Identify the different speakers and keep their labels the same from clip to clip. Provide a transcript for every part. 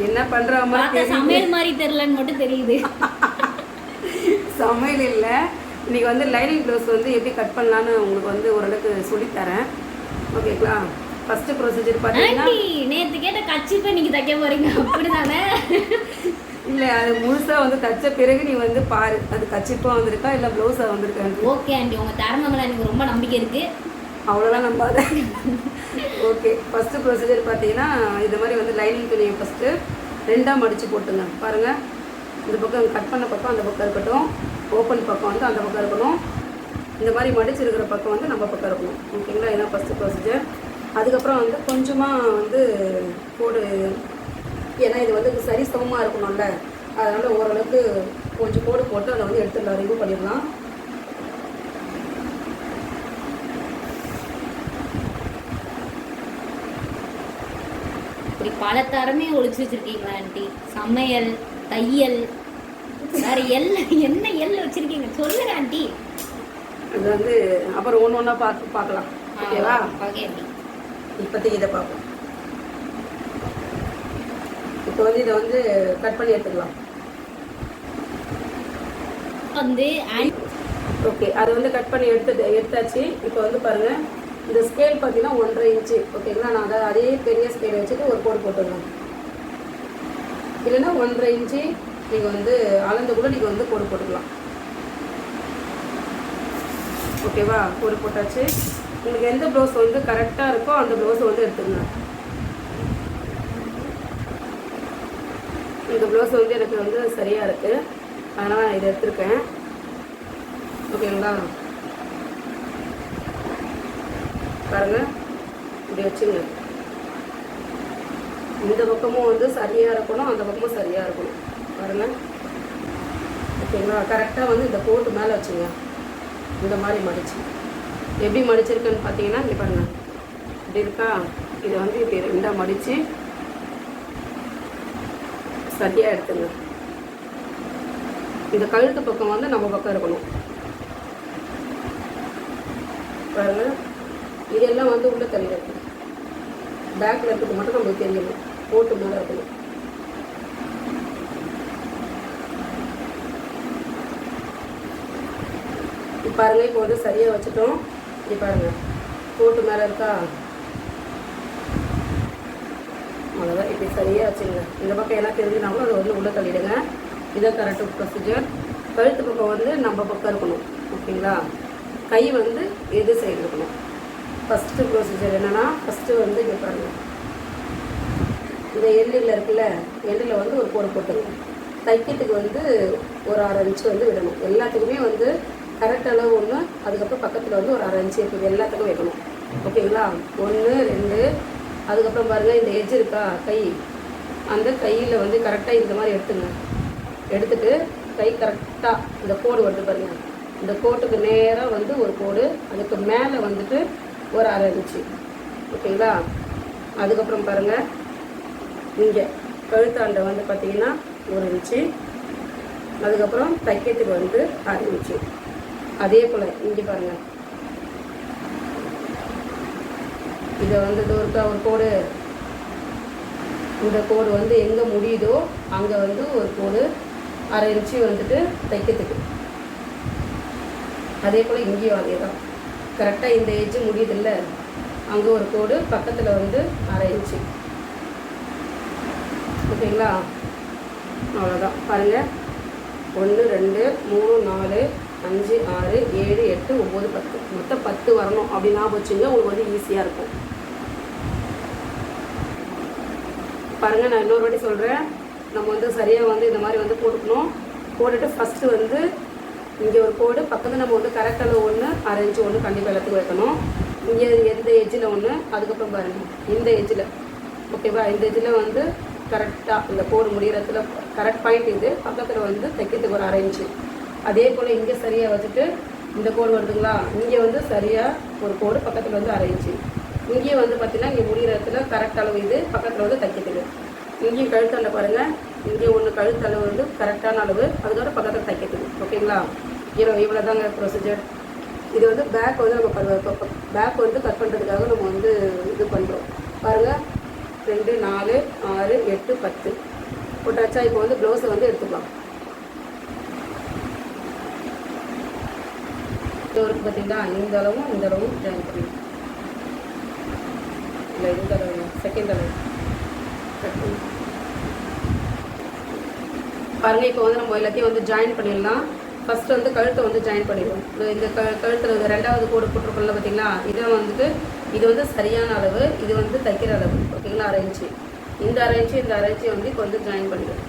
Speaker 1: என்ன பண்ற மாதிரி
Speaker 2: சமையல் மாதிரி தெரியலன்னு மட்டும் தெரியுது.
Speaker 1: சமையல் இல்லை. இன்னைக்கு வந்து லைனிங் ப்ளவுஸ் வந்து எப்படி கட் பண்ணலான்னு உங்களுக்கு வந்து ஓரளவுக்கு சொல்லித்தரேன். ஓகேங்களா? ஃபர்ஸ்ட் ப்ரொசீஜர் பார்த்தீங்கன்னா
Speaker 2: நேற்று கேட்ட கச்சிப்பை நீங்கள் தைக்க போறீங்க அப்படிதானே?
Speaker 1: இல்லை, அது முழுசாக வந்து தைச்ச பிறகு நீ வந்து பாரு அது கச்சிப்பாக வந்திருக்கா இல்லை ப்ளவுஸாக வந்திருக்கா.
Speaker 2: ஓகே ஆண்டி, உங்கள் திறமைகளை எனக்கு ரொம்ப நம்பிக்கை இருக்குது.
Speaker 1: அவ்வளோதான் நம்பாத. ஓகே, ஃபஸ்ட்டு ப்ரொசீஜர் பார்த்தீங்கன்னா இந்த மாதிரி வந்து லைனிங் துணியை ஃபஸ்ட்டு 2ஆக மடித்து போட்டுங்க. பாருங்கள், இந்த பக்கம் கட் பண்ண பக்கம் அந்த பக்கம் இருக்கட்டும், ஓப்பன் பக்கம் வந்து அந்த பக்கம் இருக்கணும், இந்த மாதிரி மடிச்சிருக்கிற பக்கம் வந்து நம்ம பக்கம் இருக்கணும். ஓகேங்களா? இதுதான் ஃபஸ்ட்டு ப்ரொசீஜர். அதுக்கப்புறம் வந்து கொஞ்சமாக வந்து கோடு, ஏன்னா இது வந்து சரி சமமாக இருக்கணும்ல, அதனால் ஓரளவுக்கு கொஞ்சம் கோடு போட்டு அதை வந்து எடுத்துடலாம், ரிமூவ் பண்ணிடலாம்.
Speaker 2: இப்படி பல தரமே ஒழிச்சு வச்சிருக்கீங்களா ஆண்டி? சமையல், தையல், வேற என்ன எல் வச்சிருக்கீங்க சொல்லுங்க ஆண்டி.
Speaker 1: அது வந்து அப்புறம் ஒன்று ஒன்றா பார்க்கலாம். ஓகேவா?
Speaker 2: Okay aunty.
Speaker 1: இப்போதைக்கு இதை பார்ப்போம். இப்போ வந்து இதை வந்து கட் பண்ணி எடுத்துக்கலாம்.
Speaker 2: வந்து
Speaker 1: ஓகே, அதை வந்து கட் பண்ணி எடுத்தாச்சு. இப்போ வந்து பாருங்கள், இந்த ஸ்கேல் பார்த்தீங்கன்னா 1.5 இன்ச்சு. ஓகேங்களா? நான் அதை அதே பெரிய ஸ்கேல் வச்சுட்டு ஒரு கோடு போட்டுருவேன். இல்லைன்னா 1.5 இன்ச்சு நீங்கள் வந்து அளந்து கூட நீங்கள் வந்து கோடு போட்டுக்கலாம். ஓகேவா? கோடு போட்டாச்சு. உங்களுக்கு எந்த ப்ளவுஸ் வந்து கரெக்டாக இருக்கோ அந்த ப்ளவுஸை வந்து எடுத்துக்கங்க. இந்த ப்ளவுஸ் வந்து எனக்கு வந்து சரியாக இருக்குது, அதனால் நான் இதை எடுத்துருக்கேன். ஓகேங்களா? பாருங்கள், இப்படி வச்சுங்க. இந்த பக்கமும் வந்து சரியாக இருக்கணும், அந்த பக்கமும் சரியாக இருக்கணும். பாருங்கள். ஓகேங்களா? கரெக்டாக வந்து இந்த கோட்டு மேலே வச்சுங்க. இந்த மாதிரி மடிச்சு எப்படி மடிச்சிருக்குன்னு பார்த்தீங்கன்னா இங்கே பாருங்கள், இப்படி இருக்கா? இதை வந்து இப்படி 2ஆக மடித்து சரியாக எடுத்துங்க. இந்த கழுத்து பக்கம் வந்து நம்ம பக்கம் இருக்கணும். பாருங்கள், இதெல்லாம் வந்து உள்ள தள்ளி இருக்கணும். பேக்கில் இருக்கிறது மட்டும் நம்மளுக்கு தெரியணும், போட்டு மேலே இருக்கணும். பாருங்கள், இப்போ வந்து சரியாக வச்சுட்டோம். இப்படி பாருங்கள், போட்டு மேலே இருக்கா? அவ்வளோதான். இப்படி சரியாக வச்சுங்க. இந்த பக்கம் எல்லாம் தெரிஞ்சுனாலும் அதை வந்து உள்ளே தள்ளிடுங்க. இதான் கரெக்டு ப்ரொசீஜர். கழுத்து பக்கம் வந்து நம்ம பக்கம் இருக்கணும். ஓகேங்களா? கை வந்து எது சைடு இருக்கணும். ஃபஸ்ட்டு ப்ரொசீஜர் என்னென்னா, ஃபஸ்ட்டு வந்து இங்கே பாருங்கள், இந்த எல்லில் இருக்குல்ல, எல்லில் வந்து ஒரு கோடு போட்டுருங்க. தைக்கிறதுக்கு வந்து ஒரு 1/2 இன்ச்சு வந்து விடணும். எல்லாத்துக்குமே வந்து கரெக்ட் அளவு ஒன்று, அதுக்கப்புறம் பக்கத்தில் வந்து ஒரு 1/2 இன்ச்சு இருக்குது, எல்லாத்துக்கும் வைக்கணும். ஓகேங்களா? 1 2, அதுக்கப்புறம் பாருங்கள், இந்த எட்ஜ் இருக்கா கை, அந்த கையில் வந்து கரெக்டாக இந்த மாதிரி எடுத்துங்க. எடுத்துட்டு கை கரெக்டாக இந்த கோடு வருது பாருங்கள், இந்த கோட்டுக்கு நேராக வந்து ஒரு கோடு, அதுக்கு மேலே வந்துட்டு ஒரு 1/2 இன்ச்சு. ஓகேங்களா? அதுக்கப்புறம் பாருங்கள், இங்கே கழுத்தாண்டை வந்து பார்த்திங்கன்னா 1 இன்ச்சு, அதுக்கப்புறம் தைக்கிறதுக்கு வந்து 1/2 இன்ச்சு. அதே போல் இங்கே பாருங்கள், இதை வந்து ஒரு கோடு, இந்த கோடு வந்து எங்கே முடியுதோ அங்கே வந்து ஒரு கோடு 1/2 இன்ச்சு வந்துட்டு தைக்கிறதுக்கு. அதே போல் இங்கேயும் அதே தான், கரெக்டாக இந்த எட்ஜு முடியுதில்ல, அங்கே ஒரு கோடு, பக்கத்தில் வந்து 1/2 இன்ச்சு. ஓகேங்களா? அவ்வளோதான். பாருங்கள், 1 2 3 4 5 6 7 8 9 10, மொத்தம் 10 வரணும். அப்படி ஞாபகம் வச்சுங்க, உங்களுக்கு வந்து ஈஸியாக இருக்கும். பாருங்கள், நான் இன்னொரு வாட்டி சொல்கிறேன். நம்ம வந்து சரியாக வந்து இந்த மாதிரி வந்து போட்டுக்கணும். போட்டுட்டு ஃபஸ்ட்டு வந்து இங்கே ஒரு கோடு, பக்கத்தில் நம்ம வந்து கரெக்ட் அளவு 1 1/2 இன்ச்சு ஒன்று கண்டிப்பாக எல்லாத்துக்கும் வைக்கணும். இங்கே எந்த எட்ஜில் ஒன்று, அதுக்கப்புறம் பாருங்கள் இந்த எட்ஜில். ஓகேவா? இந்த எட்ஜில் வந்து கரெக்டாக இந்த கோடு முடிகிறதுல கரெக்ட் பாயிண்ட் இது, பக்கத்தில் வந்து தைக்கிறதுக்கு ஒரு 1/2 இன்ச்சு. அதே போல் இங்கே சரியாக வச்சுட்டு இந்த கோடு வருதுங்களா, இங்கே வந்து சரியாக ஒரு கோடு, பக்கத்தில் வந்து 1/2 இன்ச்சு. இங்கேயே வந்து பார்த்திங்கன்னா இங்கே முடிகிற இடத்துல கரெக்ட் அளவு இது, பக்கத்தில் வந்து தைக்கிறதுக்கு. இங்கேயும் கழுத்தளவு பாருங்கள், இங்கே ஒன்று கழுத்தளவு வந்து கரெக்டான அளவு, அதுக்கப்புறம் பக்கத்தில் தைக்கிறதுக்கு. ஓகேங்களா? இவ்வளோ தாங்க ப்ரொசீஜர். இது வந்து பேக் வந்து நம்ம பேக் வந்து கட் பண்ணுறதுக்காக நம்ம வந்து இது பண்ணுறோம். பாருங்கள், 2 4 6 8 10 போட்டாச்சா இப்போ வந்து ப்ளவுஸை வந்து எடுத்துக்கலாம். இது வரைக்கும் பார்த்தீங்கன்னா இந்த அளவும் ஜாயின் பண்ணிடலாம். இல்லை இந்த அளவு செகண்ட் அளவு கட் பண்ணி பாருங்கள். இப்போ வந்து நம்ம எல்லாத்தையும் வந்து ஜாயின் பண்ணிடலாம். ஃபஸ்ட்டு வந்து கழுத்தை வந்து ஜாயின் பண்ணிடுவோம். இந்த கழுத்தில் ரெண்டாவது கோடு போட்டிருக்கோம்ல பார்த்தீங்களா, இதை வந்துட்டு இது வந்து சரியான அளவு, இது வந்து தைக்கிற அளவு. ஓகேங்களா, 1/2 இன்ச்சு. இந்த 1/2 இன்ச்சு இந்த 1/2 இன்ச்சு வந்து இப்போ வந்து ஜாயின் பண்ணிடுவோம்.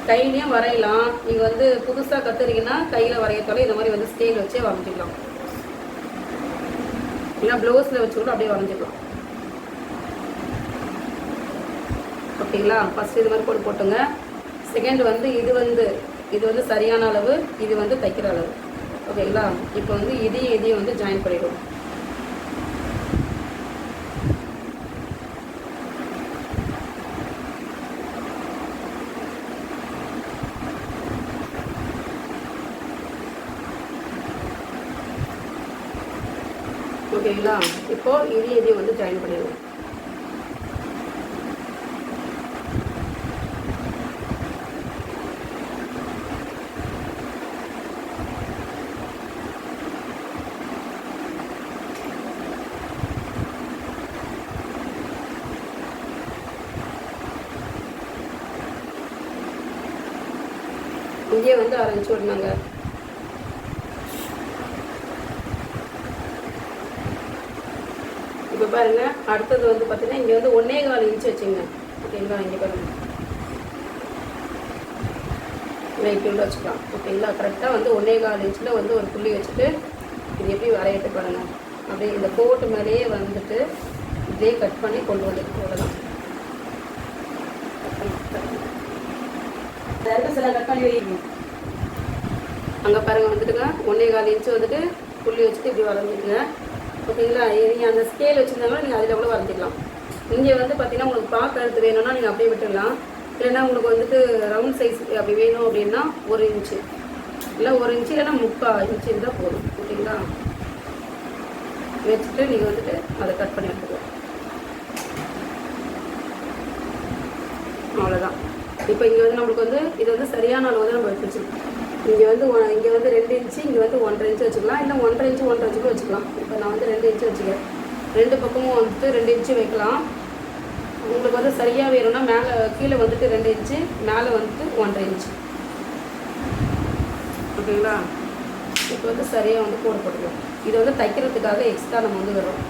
Speaker 1: கையிலையும் வரையலாம். நீங்கள் வந்து புதுசாக கற்றுறீங்கன்னா கையில் வரையத்தோட இந்த மாதிரி வந்து ஸ்கேல் வச்சே வரைஞ்சிக்கலாம். இல்லை ப்ளவுஸில் வச்சு கூட அப்படியே வரைஞ்சிக்கலாம். ஓகேங்களா, ஃபஸ்ட்டு இது மாதிரி போட்டு போட்டுங்க. செகண்ட் வந்து இது வந்து சரியான அளவு, இது வந்து தைக்கிற அளவு. ஓகேங்களா, இப்போ வந்து இதையும் வந்து ஜாயின் பண்ணிடுவோம். ஓகேங்களா, இப்போ இதையும் வந்து ஜாயின் பண்ணிடுவோம். இங்கே வந்து 1/2 இன்ச்சு விடணுங்க. இப்போ பாருங்க, அடுத்தது வந்து பார்த்தீங்கன்னா இங்கே வந்து 1.25 இன்ச்சு வச்சுங்க. ஓகேங்களா, இங்கே பாருங்க வெயிட் வச்சுக்கலாம். ஓகேங்களா, கரெக்டாக வந்து 1.25 இன்ச்சில் வந்து ஒரு புள்ளி வச்சுட்டு இது எப்படி வரையிட்டு பாருங்க. அப்படியே இந்த கோட்டு மேலேயே வந்துட்டு இதே கட் பண்ணி கொண்டு வந்துட்டு போடலாம். கட் பண்ணி வைங்க. அங்கே பாருங்கள் வந்துட்டுங்க 1.25 இன்ச்சு வந்துட்டு புள்ளி வச்சுட்டு இப்படி வரைஞ்சிட்டுங்க. ஓகேங்களா, நீங்கள் அந்த ஸ்கேல் வச்சுருந்தாங்கன்னா நீங்கள் அதில் கூட வரைஞ்சிக்கலாம். இங்கே வந்து பார்த்தீங்கன்னா உங்களுக்கு பார்க்க எடுத்து வேணும்னா நீங்கள் அப்படியே விட்டுடலாம். இல்லைன்னா உங்களுக்கு வந்துட்டு ரவுண்ட் சைஸ் அப்படி வேணும் அப்படின்னா 1 இன்ச்சு இல்லை 1 இன்ச்சு இல்லைன்னா 3/4 இன்ச்சு இருந்தால் போதும். ஓகேங்களா, வச்சுட்டு நீங்கள் வந்துட்டு அதை கட் பண்ணி எடுத்துக்கலாம். அவ்வளோதான். இப்போ இங்கே வந்து நம்மளுக்கு வந்து இது வந்து சரியான அளவு தான் நம்ம வச்சுருக்கோம். இங்கே வந்து 2 இன்ச்சு, இங்கே வந்து 1.5 இன்ச்சு வச்சுக்கலாம். இல்லை 1.5 இன்ச்சு 1.5 இன்ச்சுக்கும் வச்சுக்கலாம். இப்போ நான் வந்து 2 இன்ச்சு வச்சுக்கிறேன். 2 பக்கமும் வந்துட்டு 2 இன்ச்சு வைக்கலாம். உங்களுக்கு வந்து சரியாக வேணும்னா மேலே கீழே வந்துட்டு 2 இன்ச்சு, மேலே வந்துட்டு 1.5 இன்ச்சு. ஓகேங்களா, இப்போ வந்து சரியாக வந்து கோடு போட்டுக்கலாம். இதை வந்து தைக்கிறதுக்காக எக்ஸ்ட்ரா நம்ம வந்து வரும்.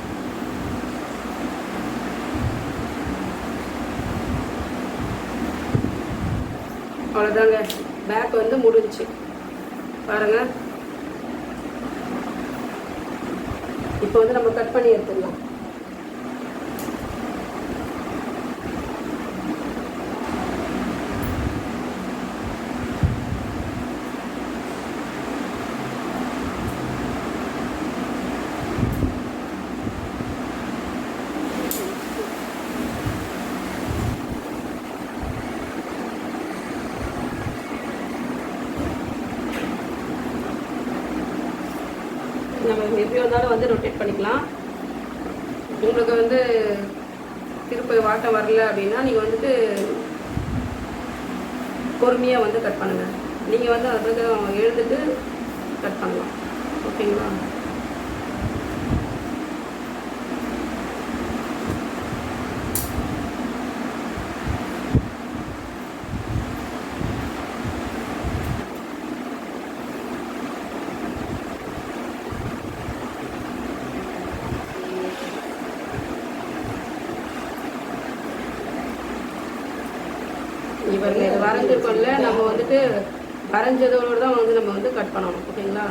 Speaker 1: அவ்வளோதாங்க, பேக் வந்து முடிஞ்சிச்சு பாருங்கள். இப்போ வந்து நம்ம கட் பண்ணி எடுத்துடலாம். நம்ம எப்படி வந்தாலும் வந்து ரொட்டேட் பண்ணிக்கலாம். உங்களுக்கு வந்து திருப்பி வாட்டம் வரல அப்படின்னா நீங்கள் வந்துட்டு பொறுமையாக வந்து கட் பண்ணுங்கள். நீங்கள் வந்து அதுக்கு எழுந்துட்டு கட் பண்ணலாம். ஓகேங்களா, இவங்க இது வரைஞ்சிருக்கோம்ல, நம்ம வந்துட்டு வரைஞ்சதோடு தான் வந்து நம்ம வந்து கட் பண்ணணும். ஓகேங்களா,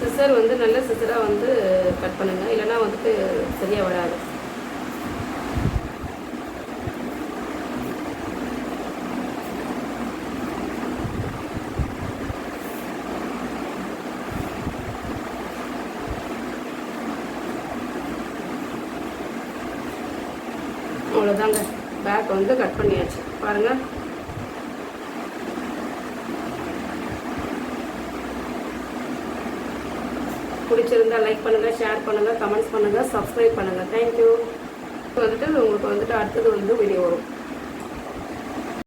Speaker 1: சிசர் வந்து நல்ல சிசராக வந்து கட் பண்ணுங்கள், இல்லைன்னா வந்துட்டு சரியாக வராது. அவ்வளோதாங்க, பேக் வந்து கட் பண்ணியாச்சு பாருங்கள். பிடிச்சிருந்தா லைக் பண்ணுங்கள், ஷேர் பண்ணுங்கள், கமெண்ட்ஸ் பண்ணுங்கள், சப்ஸ்கிரைப் பண்ணுங்கள். தேங்க்யூ. வந்துட்டு உங்களுக்கு வந்துட்டு அடுத்தது வந்து வீடியோ வரும்.